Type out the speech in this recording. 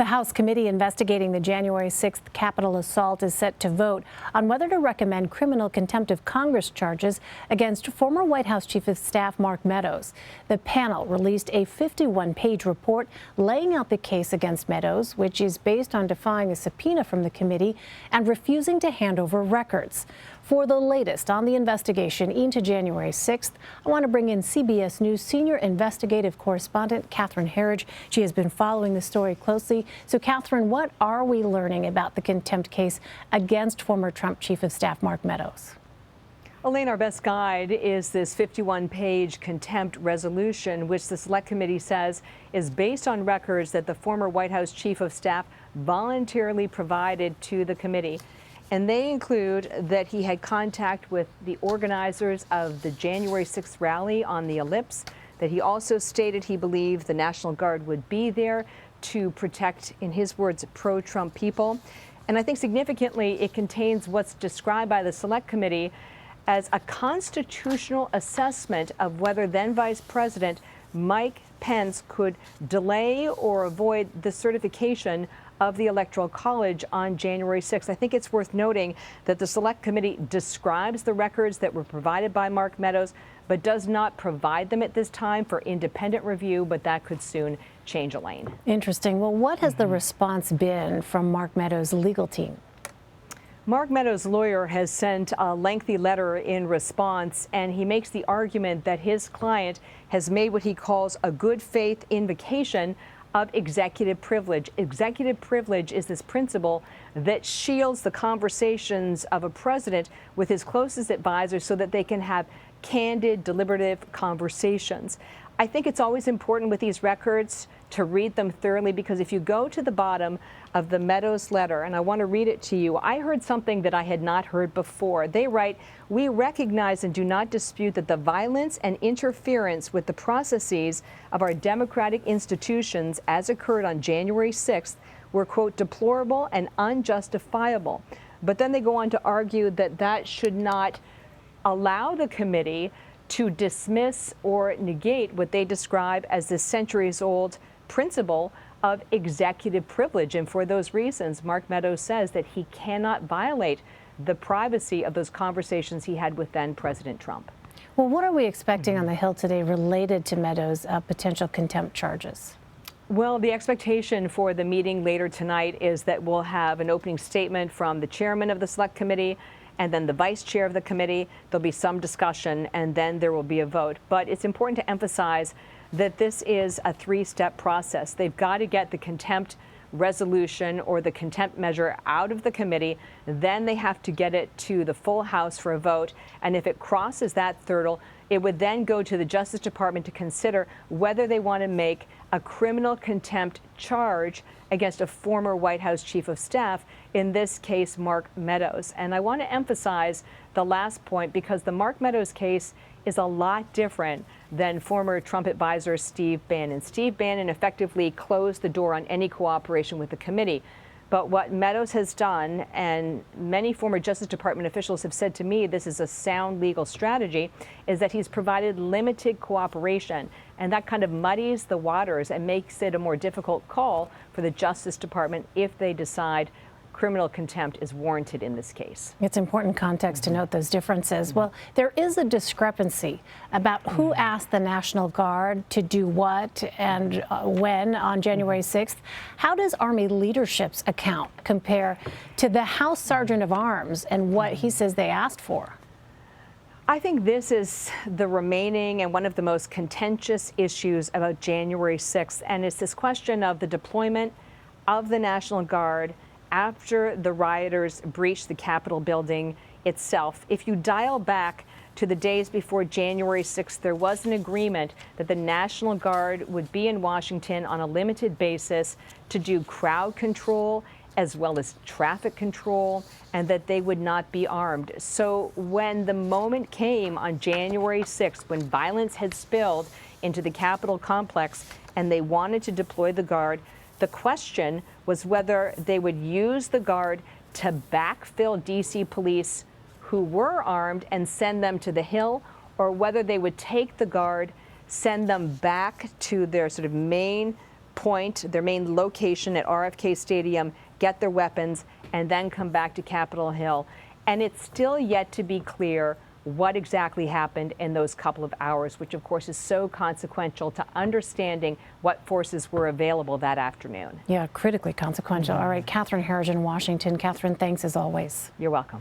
The House committee investigating the January 6th Capitol assault is set to vote on whether to recommend criminal contempt of Congress charges against former White House Chief of Staff Mark Meadows. The panel released a 51-page report laying out the case against Meadows, which is based on defying a subpoena from the committee and refusing to hand over records. For the latest on the investigation into January 6th, I want to bring in CBS News senior investigative correspondent Catherine Herridge. She has been following the story closely. So, Catherine, what are we learning about the contempt case against former Trump Chief of Staff Mark Meadows? Elaine, our best guide is this 51-page contempt resolution, which the Select Committee says is based on records that the former White House Chief of Staff voluntarily provided to the committee. And they include that he had contact with the organizers of the January 6th rally on the Ellipse, that he also stated he believed the National Guard would be there to protect, in his words, pro-Trump people. And I think significantly, it contains what's described by the Select Committee as a constitutional assessment of whether then Vice President Mike Pence could delay or avoid the certification of the Electoral College on January 6th. I think it's worth noting that the Select Committee describes the records that were provided by Mark Meadows, but does not provide them at this time for independent review, but that could soon change, Elaine. Interesting. Well, what has the response been from Mark Meadows' legal team? Mark Meadows' lawyer has sent a lengthy letter in response, and he makes the argument that his client has made what he calls a good faith invocation of executive privilege. Executive privilege is this principle that shields the conversations of a president with his closest advisors so that they can have candid, deliberative conversations. I think it's always important with these records to read them thoroughly, because if you go to the bottom of the Meadows letter, and I want to read it to you, I heard something that I had not heard before. They write, "We recognize and do not dispute that the violence and interference with the processes of our democratic institutions as occurred on January 6th were, quote, deplorable and unjustifiable." But then they go on to argue that that should not allow the committee to dismiss or negate what they describe as the centuries-old principle of executive privilege. And for those reasons, Mark Meadows says that he cannot violate the privacy of those conversations he had with then President Trump. Well, what are we expecting on the Hill today related to Meadows' potential contempt charges? Well, the expectation for the meeting later tonight is that we'll have an opening statement from the chairman of the Select Committee and then the vice chair of the committee. There'll be some discussion, and then there will be a vote. But it's important to emphasize that this is a three-step process. They've got to get the contempt resolution or the contempt measure out of the committee. Then they have to get it to the full House for a vote. And if it crosses that hurdle, it would then go to the Justice Department to consider whether they want to make a criminal contempt charge against a former White House Chief of Staff, in this case, Mark Meadows. And I want to emphasize the last point, because the Mark Meadows case is a lot different than former Trump advisor Steve Bannon. Steve Bannon effectively closed the door on any cooperation with the committee. But what Meadows has done, and many former Justice Department officials have said to me this is a sound legal strategy, is that he's provided limited cooperation. And that kind of muddies the waters and makes it a more difficult call for the Justice Department if they decide criminal contempt is warranted in this case. It's important context to note those differences. Well, there is a discrepancy about who asked the National Guard to do what and when on January 6th. How does Army leadership's account compare to the House Sergeant of Arms and what he says they asked for? I think this is the remaining and one of the most contentious issues about January 6th, and it's this question of the deployment of the National Guard after the rioters breached the Capitol building itself. If you dial back to the days before January 6th, there was an agreement that the National Guard would be in Washington on a limited basis to do crowd control as well as traffic control, and that they would not be armed. So when the moment came on January 6th, when violence had spilled into the Capitol complex and they wanted to deploy the Guard, the question was whether they would use the Guard to backfill D.C. police who were armed and send them to the Hill, or whether they would take the Guard, send them back to their sort of main point, their main location at RFK Stadium, get their weapons, and then come back to Capitol Hill. And it's still yet to be clear what exactly happened in those couple of hours, which of course is so consequential to understanding what forces were available that afternoon. Yeah, critically consequential. All right, Catherine Herridge in Washington. Catherine, thanks as always. You're welcome.